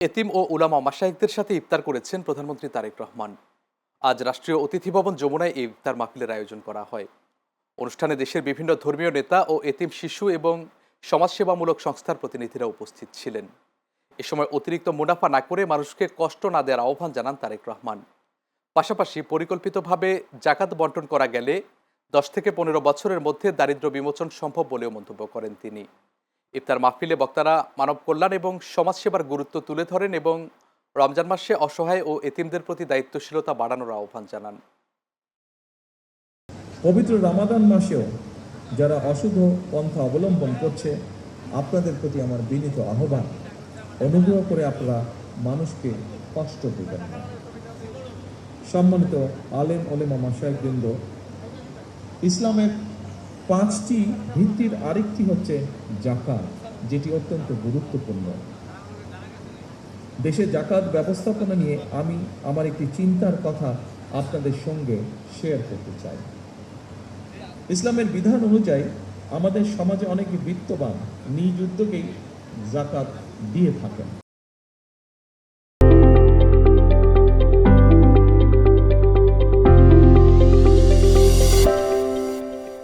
এতিম ও উলামা মাশায়েখদের সাথে ইফতার করেছেন প্রধানমন্ত্রী তারেক রহমান। আজ রাষ্ট্রীয় অতিথি ভবন যমুনায় এই ইফতার মাহফিলের আয়োজন করা হয়। অনুষ্ঠানে দেশের বিভিন্ন ধর্মীয় নেতা ও এতিম শিশু এবং সমাজসেবামূলক সংস্থার প্রতিনিধিরা উপস্থিত ছিলেন। এ সময় অতিরিক্ত মুনাফা না করে মানুষকে কষ্ট না দেওয়ার আহ্বান জানান তারেক রহমান। পাশাপাশি পরিকল্পিতভাবে জাকাত বন্টন করা গেলে 10 থেকে 15 বছরের মধ্যে দারিদ্র্য বিমোচন সম্ভব বলেও মন্তব্য করেন তিনি। ইফতার মাহফিলে বক্তারা মানব কল্যাণ এবং সমাজসেবার গুরুত্ব তুলে ধরেন এবং রমজান মাসে অসহায় ও এতিমদের প্রতি দায়িত্বশীলতা বাড়ানোর আহ্বান জানান। পবিত্র রমাদান মাসেও যারা অশুভ পন্থা অবলম্বন করছে, আপনাদের প্রতি আমার বিনীত আহ্বান, অনুগ্রহ করে আপনারা মানুষকে কষ্ট দেবেন না। সম্মানিত আলেম ওলেমা মাশায়েখবৃন্দ, ইসলামের 5টি ভিত্তির আরেকটি হচ্ছে জাকাত, যেটি অত্যন্ত গুরুত্বপূর্ণ। দেশে জাকাত ব্যবস্থাপনা নিয়ে আমি আমার একটি চিন্তার কথা আপনাদের সঙ্গে শেয়ার করতে চাই। ইসলামের বিধান অনুযায়ী আমাদের সমাজে অনেকে বিত্তবান নিজ উদ্যোগেই জাকাত দিয়ে থাকেন।